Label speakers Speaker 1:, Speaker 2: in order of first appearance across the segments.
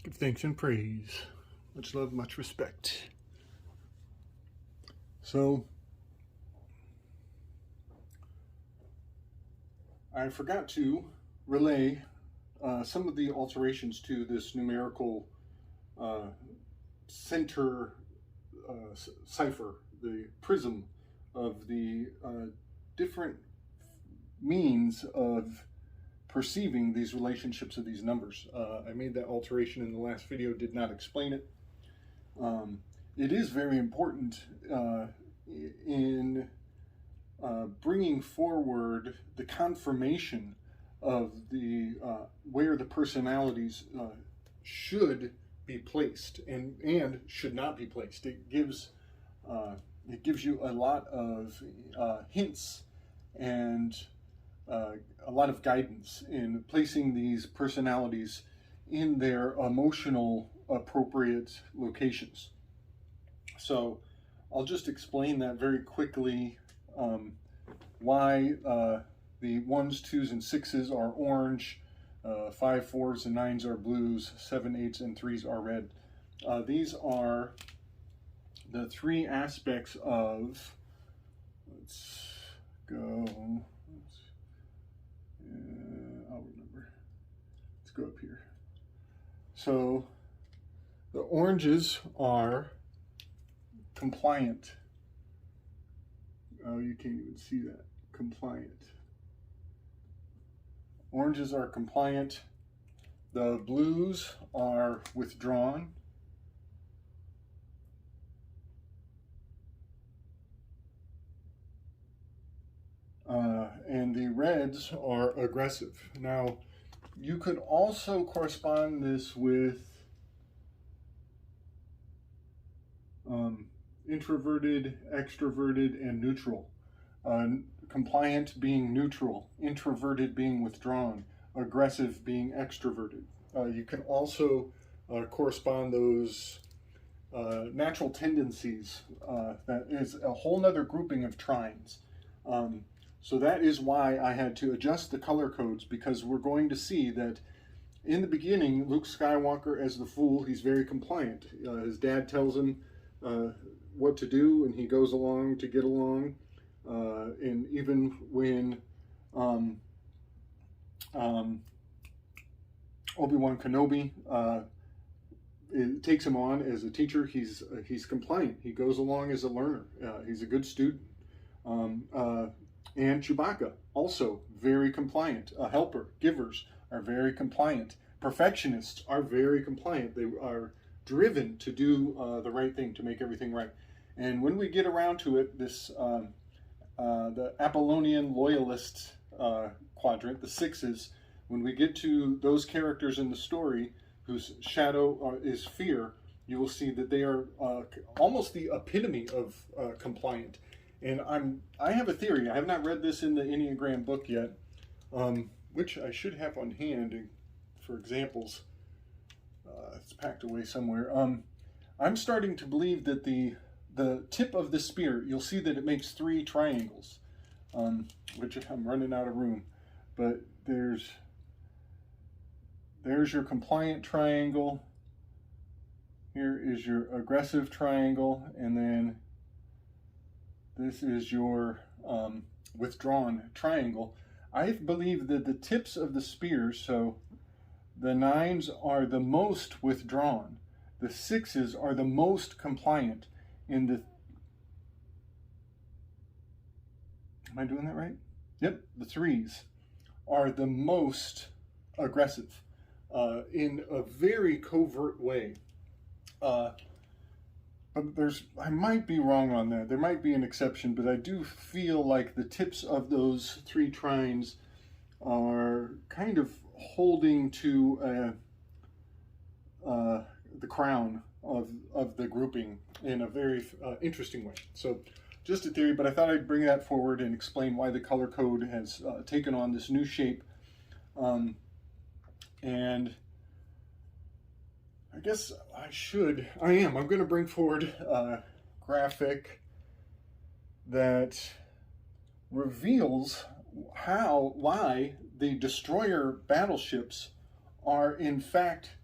Speaker 1: Give thanks and praise. Much love, much respect. So, I forgot to relay some of the alterations to this numerical center cipher, the prism of the different means of perceiving these relationships of these numbers. I made that alteration in the last video, did not explain it. It is very important in bringing forward the confirmation of the where the personalities should be placed and should not be placed. It gives you a lot of hints and a lot of guidance in placing these personalities in their emotional appropriate locations. So I'll just explain that very quickly, why the 1s, 2s, and 6s are orange, 5, 4s, and 9s are blues, 7, 8s, and 3s are red. These are the three aspects of, let's go, I'll remember, let's go up here. So the oranges are compliant. Oh, you can't even see that. Compliant. Oranges are compliant. The blues are withdrawn. And the reds are aggressive. Now, you could also correspond this with introverted, extroverted, and neutral. Compliant being neutral, introverted being withdrawn, aggressive being extroverted. You can also correspond those natural tendencies. That is a whole nother grouping of trines. So that is why I had to adjust the color codes, because we're going to see that in the beginning, Luke Skywalker as the fool, he's very compliant. His dad tells him what to do, and he goes along to get along. And even when Obi-Wan Kenobi takes him on as a teacher, he's compliant. He goes along as a learner. He's a good student. And Chewbacca, also very compliant. A helper, givers are very compliant. Perfectionists are very compliant. They are driven to do the right thing, to make everything right. And when we get around to it, this the Apollonian loyalist quadrant, the 6s, when we get to those characters in the story whose shadow is fear, you will see that they are almost the epitome of compliant. And I have a theory. I have not read this in the Enneagram book yet, which I should have on hand for examples. It's packed away somewhere. I'm starting to believe that the tip of the spear, you'll see that it makes 3 triangles, which I'm running out of room. But there's your compliant triangle. Here is your aggressive triangle, and then this is your withdrawn triangle. I believe that the tips of the spears, so the 9s are the most withdrawn, the 6s are the most compliant, in the, am I doing that right? Yep, the 3s are the most aggressive in a very covert way. But I might be wrong on that. There might be an exception, but I do feel like the tips of those 3 trines are kind of holding to the crown of the grouping in a very interesting way. So just a theory, but I thought I'd bring that forward and explain why the color code has taken on this new shape. And I guess I'm going to bring forward a graphic that reveals why the destroyer battleships are in fact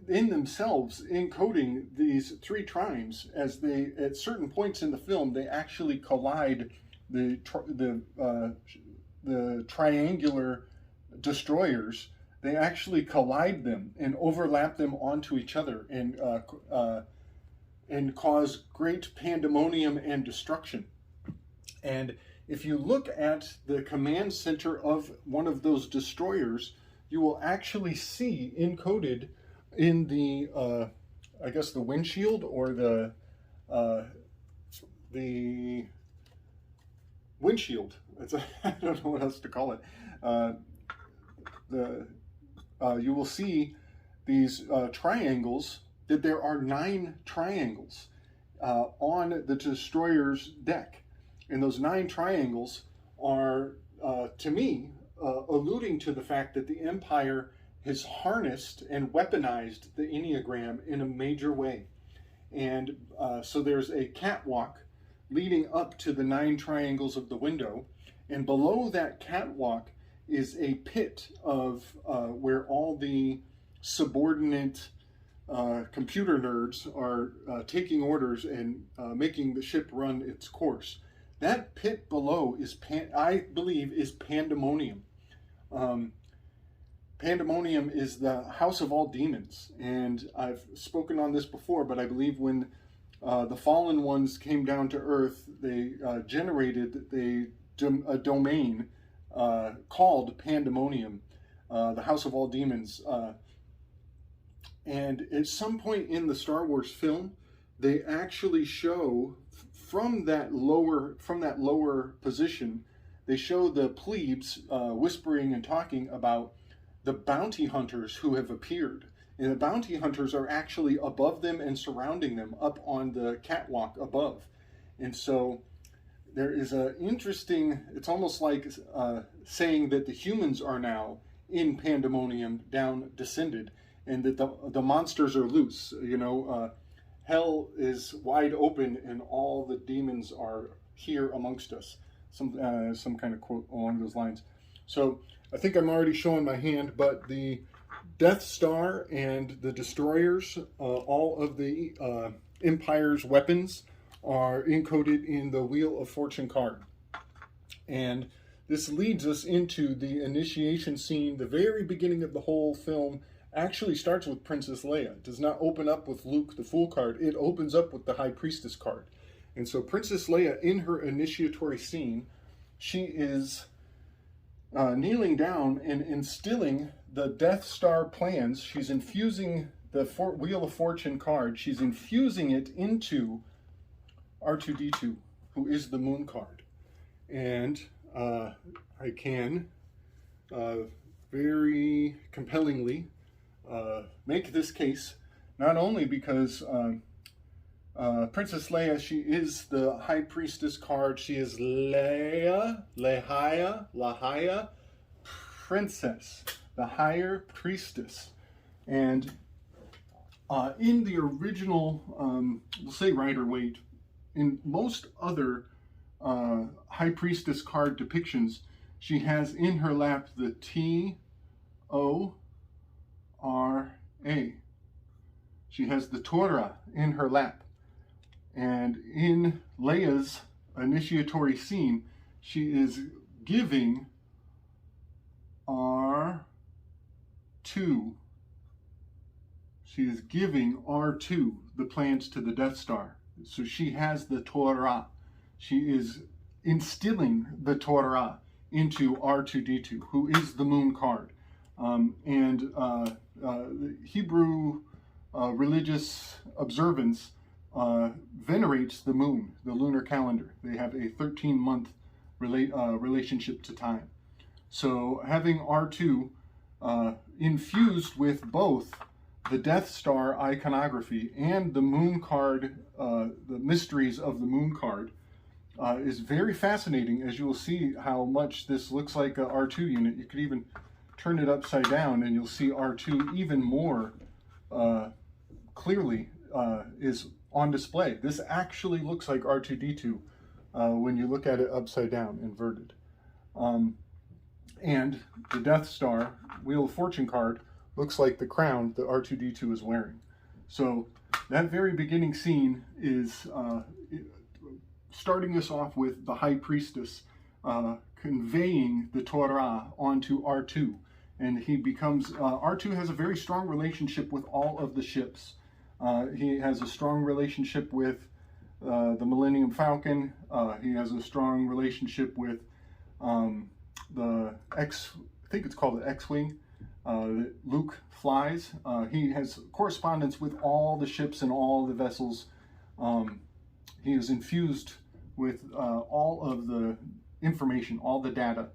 Speaker 1: in themselves encoding these three trimes, as they, at certain points in the film, they actually collide the triangular destroyers. They actually collide them and overlap them onto each other, and cause great pandemonium and destruction. And if you look at the command center of one of those destroyers, you will actually see encoded in the, I guess the windshield, or the windshield. I don't know what else to call it. You will see these triangles, that there are 9 triangles on the destroyer's deck. And those 9 triangles are, to me, alluding to the fact that the Empire has harnessed and weaponized the Enneagram in a major way. And so there's a catwalk leading up to the 9 triangles of the window, and below that catwalk is a pit of where all the subordinate computer nerds are taking orders and making the ship run its course. That pit below is, I believe, is Pandemonium. Pandemonium is the house of all demons, and I've spoken on this before, but I believe when the fallen ones came down to Earth, they generated a domain called Pandemonium, the house of all demons. And at some point in the Star Wars film, they actually show from that lower position, they show the plebes whispering and talking about the bounty hunters who have appeared. And the bounty hunters are actually above them and surrounding them up on the catwalk above. And so there is an interesting, it's almost like saying that the humans are now in Pandemonium, down descended, and that the monsters are loose. You know, hell is wide open and all the demons are here amongst us. Some kind of quote along those lines. So I think I'm already showing my hand, but the Death Star and the destroyers, all of the Empire's weapons are encoded in the Wheel of Fortune card. And this leads us into the initiation scene. The very beginning of the whole film actually starts with Princess Leia. It does not open up with Luke the Fool card. It opens up with the High Priestess card. And so Princess Leia, in her initiatory scene, she is kneeling down and instilling the Death Star plans. She's infusing the Wheel of Fortune card. She's infusing it into R2-D2, who is the Moon card. And I can very compellingly make this case, not only because Princess Leia, she is the High Priestess card. She is Lahia, Princess, the Higher Priestess. And in the original, we'll say Rider-Waite, in most other High Priestess card depictions, she has in her lap the T.eam O.f R.ivA.ls. She has the Torah in her lap. And in Leia's initiatory scene, she is giving R2. She is giving R2 the plans to the Death Star. So she has the Torah. She is instilling the Torah into R2-D2, who is the Moon card. The Hebrew religious observance venerates the moon, the lunar calendar. They have a 13-month relationship to time. So having R2 infused with both the Death Star iconography and the Moon card, the mysteries of the Moon card, is very fascinating, as you will see how much this looks like a R2 unit. You could even turn it upside down and you'll see R2 even more clearly is on display. This actually looks like R2-D2 when you look at it upside down, inverted. And the Death Star Wheel of Fortune card, looks like the crown that R2-D2 is wearing. So that very beginning scene is starting us off with the High Priestess conveying the Torah onto R2. And he becomes, R2 has a very strong relationship with all of the ships. He has a strong relationship with the Millennium Falcon. He has a strong relationship with I think it's called the X-Wing, that Luke flies. He has correspondence with all the ships and all the vessels. He is infused with all of the information, all the data.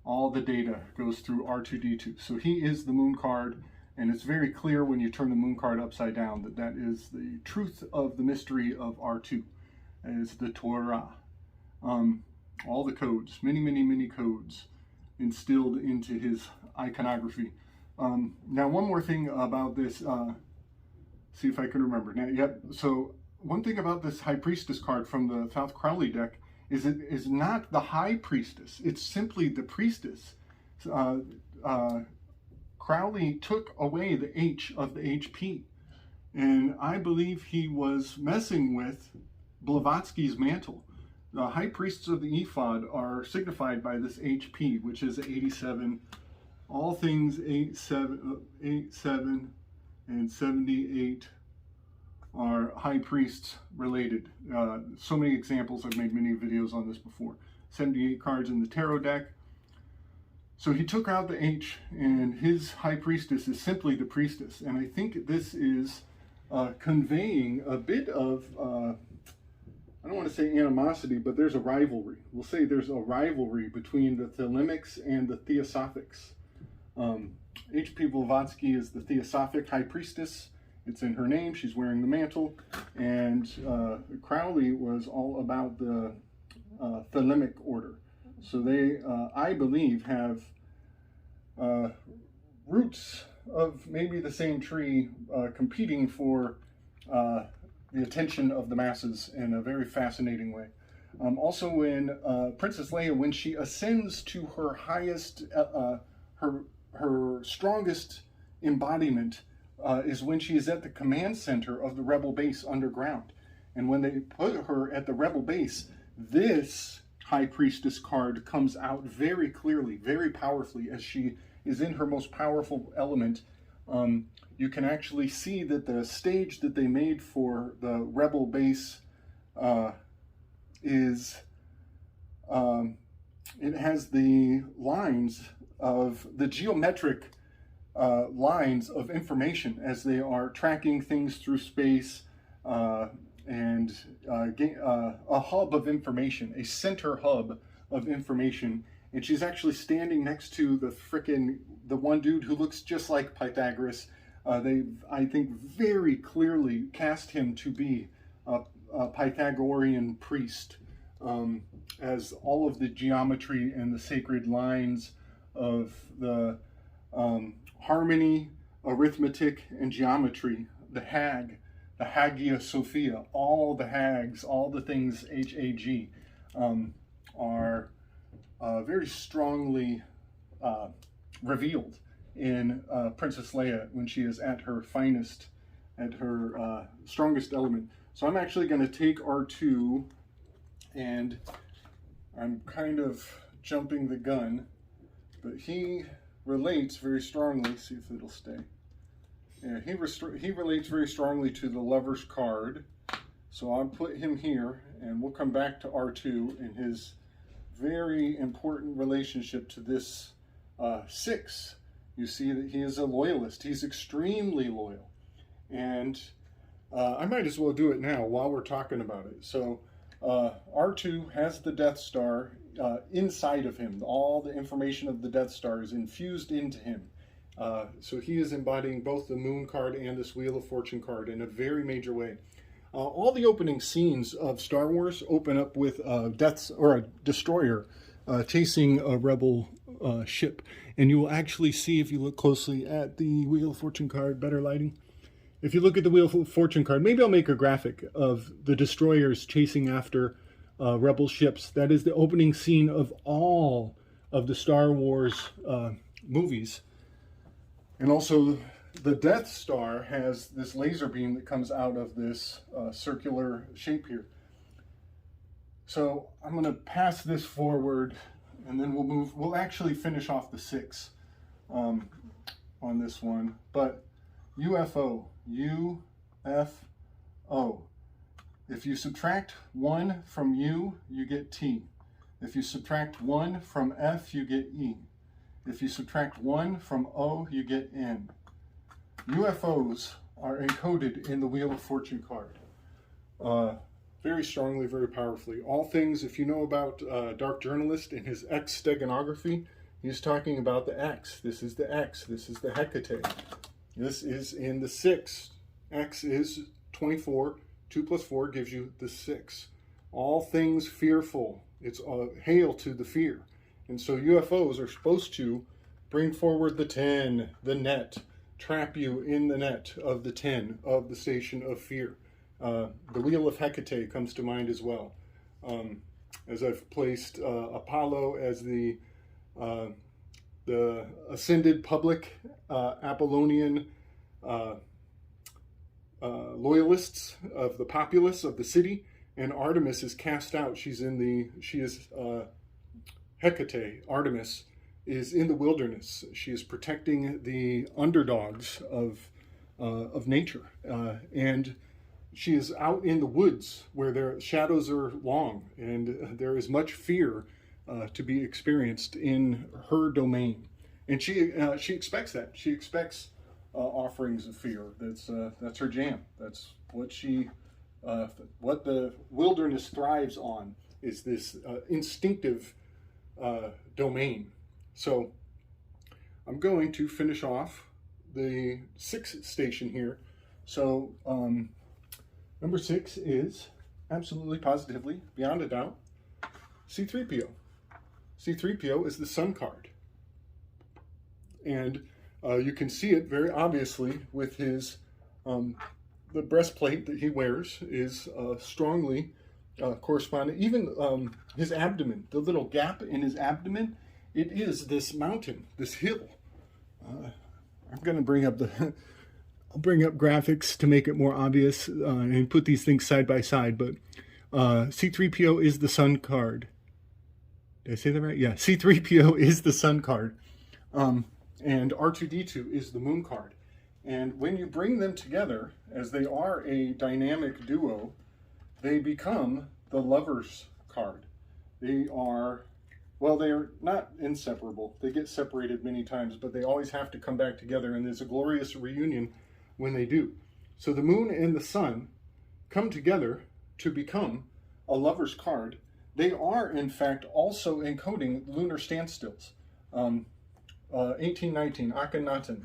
Speaker 1: All the data goes through R2-D2. So he is the moon card, and it's very clear when you turn the moon card upside down that that is the truth of the mystery of R2, is the Torah. All the codes, many codes instilled into his iconography. Now, one more thing about this, see if I can remember. Now, yep, so one thing about this High Priestess card from the South Crowley deck is it is not the High Priestess, it's simply the Priestess. Crowley took away the H of the H.P. And I believe he was messing with Blavatsky's mantle. The High Priests of the ephod are signified by this H.P., which is 87. All things 87 and 78 are High Priests related. So many examples, I've made many videos on this before. 78 cards in the tarot deck. So he took out the H, and his High Priestess is simply the Priestess. And I think this is conveying a bit of, I don't want to say animosity, but there's a rivalry. We'll say there's a rivalry between the Thelemics and the Theosophics. H.P. Blavatsky is the Theosophic High Priestess. It's in her name. She's wearing the mantle. And Crowley was all about the Thelemic order. So they, I believe, have roots of maybe the same tree competing for the attention of the masses in a very fascinating way. Also, when Princess Leia, when she ascends to her highest, her strongest embodiment, is when she is at the command center of the rebel base underground. And when they put her at the rebel base, this High Priestess card comes out very clearly, very powerfully, as she is in her most powerful element. You can actually see that the stage that they made for the rebel base it has the lines of the geometric lines of information as they are tracking things through space, and a hub of information, a center hub of information. And she's actually standing next to the one dude who looks just like Pythagoras. They, I think, very clearly cast him to be a Pythagorean priest, as all of the geometry and the sacred lines of the harmony, arithmetic, and geometry, the Hagia Sophia, all the hags, all the things H-A-G, are very strongly revealed in Princess Leia when she is at her finest, at her strongest element. So I'm actually going to take R2, and I'm kind of jumping the gun, but he relates very strongly. See if it'll stay. Yeah, he relates very strongly to the Lover's card. So I'll put him here, and we'll come back to R2 and his very important relationship to this 6. You see that he is a loyalist. He's extremely loyal. And I might as well do it now while we're talking about it. So R2 has the Death Star inside of him. All the information of the Death Star is infused into him. So he is embodying both the Moon card and this Wheel of Fortune card in a very major way. All the opening scenes of Star Wars open up with a destroyer chasing a rebel ship. And you will actually see, if you look closely at the Wheel of Fortune card, better lighting. If you look at the Wheel of Fortune card, maybe I'll make a graphic of the destroyers chasing after rebel ships. That is the opening scene of all of the Star Wars movies. And also, the Death Star has this laser beam that comes out of this circular shape here. So I'm going to pass this forward, and then we'll actually finish off the 6 on this one. But UFO, U-F-O. If you subtract 1 from U, you get T. If you subtract 1 from F, you get E. If you subtract 1 from O, you get N. UFOs are encoded in the Wheel of Fortune card. Very strongly, very powerfully. All things, if you know about Dark Journalist and his X steganography, he's talking about the X. This is the X. This is the Hecate. This is in the 6. X is 24. 2 plus 4 gives you the 6. All things fearful. It's hail to the fear. And so UFOs are supposed to bring forward the 10, the net, trap you in the net of the 10 of the station of fear. The Wheel of Hecate comes to mind as well. As I've placed Apollo as the ascended public Apollonian loyalists of the populace of the city, and Artemis is cast out. She is Hecate. Artemis is in the wilderness. She is protecting the underdogs of nature, and she is out in the woods where their shadows are long, and there is much fear to be experienced in her domain. And she expects that. She expects offerings of fear. That's her jam. That's what the wilderness thrives on, is this instinctive domain. So I'm going to finish off the 6th station here. So number 6 is absolutely, positively, beyond a doubt, C-3PO. C-3PO is the Sun card. And you can see it very obviously with his, the breastplate that he wears is strongly corresponding. Even his abdomen, the little gap in his abdomen, it is this mountain, this hill. I'm going to bring up I'll bring up graphics to make it more obvious and put these things side by side. But C-3PO is the Sun card. Did I say that right? Yeah, C-3PO is the Sun card. And R2-D2 is the Moon card. And when you bring them together, as they are a dynamic duo, they become the Lovers card. They are not inseparable. They get separated many times, but they always have to come back together, and there's a glorious reunion when they do. So the Moon and the Sun come together to become a Lovers card. They are, in fact, also encoding lunar standstills. 1819, Akhenaten,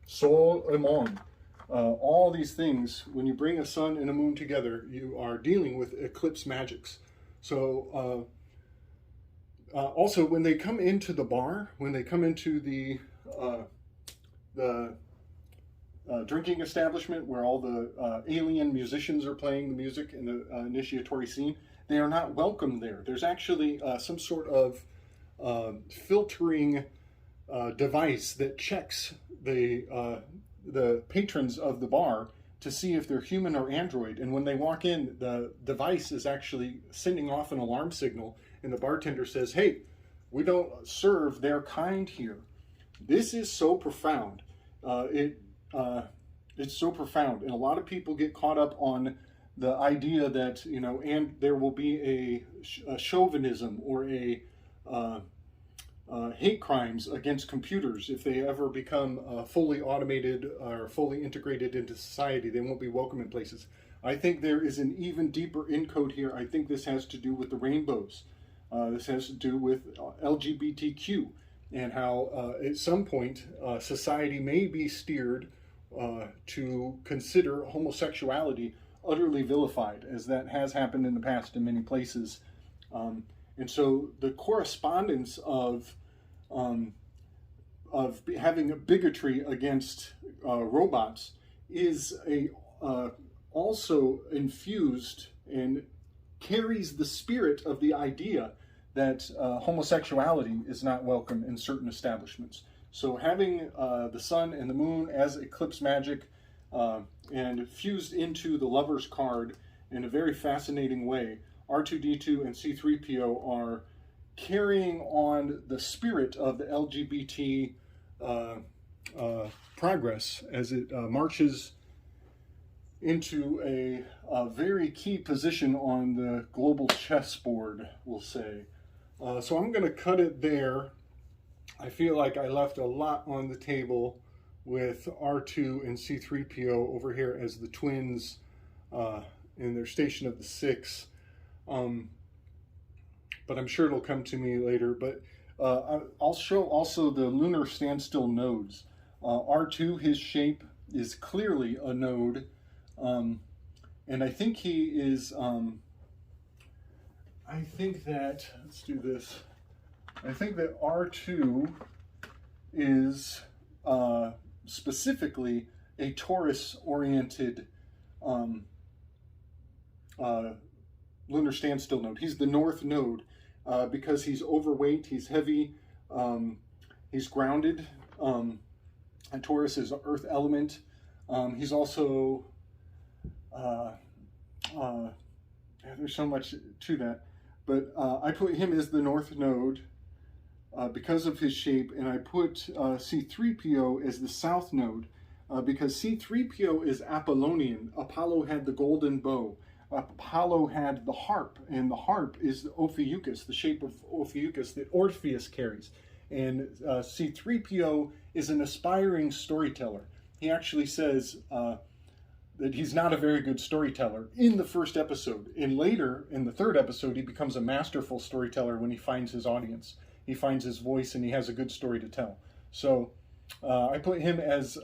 Speaker 1: Sol Amon, all these things, when you bring a sun and a moon together, you are dealing with eclipse magics. So also when they come into the bar, when they come into the drinking establishment where all the alien musicians are playing the music in the initiatory scene, they are not welcome there. There's actually some sort of filtering device that checks the patrons of the bar to see if they're human or android. And when they walk in, the device is actually sending off an alarm signal, and the bartender says, "Hey, we don't serve their kind here." This is so profound. It's so profound, and a lot of people get caught up on the idea that, and there will be a chauvinism or a hate crimes against computers if they ever become fully automated or fully integrated into society. They won't be welcome in places. I think there is an even deeper encode here. I think this has to do with the rainbows. This has to do with LGBTQ, and how at some point society may be steered to consider homosexuality utterly vilified, as that has happened in the past in many places. And so the correspondence of having a bigotry against robots is also infused and carries the spirit of the idea that homosexuality is not welcome in certain establishments. So having the sun and the moon as eclipse magic and fused into the Lover's card in a very fascinating way, R2-D2 and C3PO are carrying on the spirit of the LGBT progress as it marches into a very key position on the global chessboard, we'll say. So I'm going to cut it there. I feel like I left a lot on the table with R2 and C3PO over here as the twins in their station of the 6. But I'm sure it'll come to me later. But I'll show also the lunar standstill nodes. R2, his shape is clearly a node. And I think he is, I think that, let's do this. I think that R2 is specifically a Taurus-oriented lunar standstill node. He's the north node because he's overweight, he's heavy, he's grounded. And Taurus is an earth element. He's also, there's so much to that. But I put him as the north node because of his shape, and I put C3PO as the south node because C3PO is Apollonian. Apollo had the golden bow. Apollo had the harp, and the harp is the Ophiuchus, the shape of Ophiuchus that Orpheus carries. And C3PO is an aspiring storyteller. He actually says that he's not a very good storyteller in the first episode. And later, in the third episode, he becomes a masterful storyteller when he finds his audience. He finds his voice and he has a good story to tell. So I put him as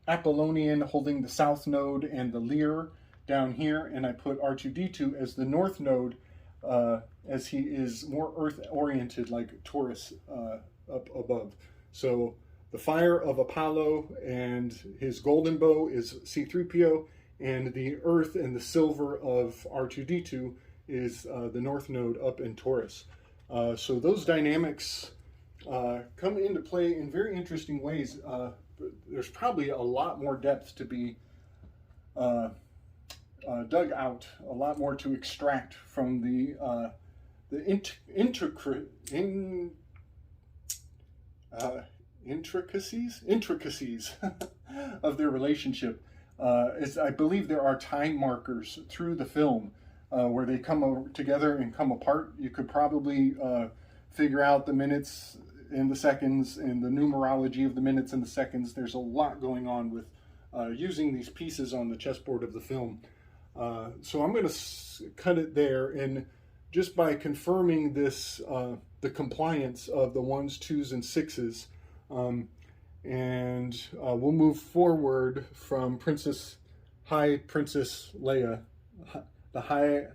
Speaker 1: Apollonian, holding the south node and the lyre down here, and I put R2-D2 as the north node as he is more earth-oriented like Taurus up above. So the fire of Apollo and his golden bow is C3PO, and the earth and the silver of R2-D2 is the north node up in Taurus. So those dynamics come into play in very interesting ways. There's probably a lot more depth to be dug out, a lot more to extract from the intricacies of their relationship. I believe there are time markers through the film where they come together and come apart. You could probably figure out the minutes and the seconds and the numerology of the minutes and the seconds. There's a lot going on with using these pieces on the chessboard of the film. So I'm going to cut it there, and just by confirming this, the compliance of the 1s, 2s, and 6s, and we'll move forward from Princess Leia, the High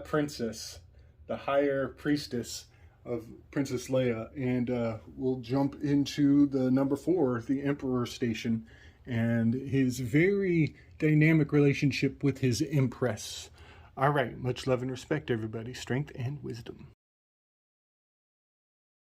Speaker 1: Princess, the higher priestess of Princess Leia, and we'll jump into the number 4, the Emperor Station, and his very dynamic relationship with his Empress. All right, much love and respect, everybody. Strength and wisdom.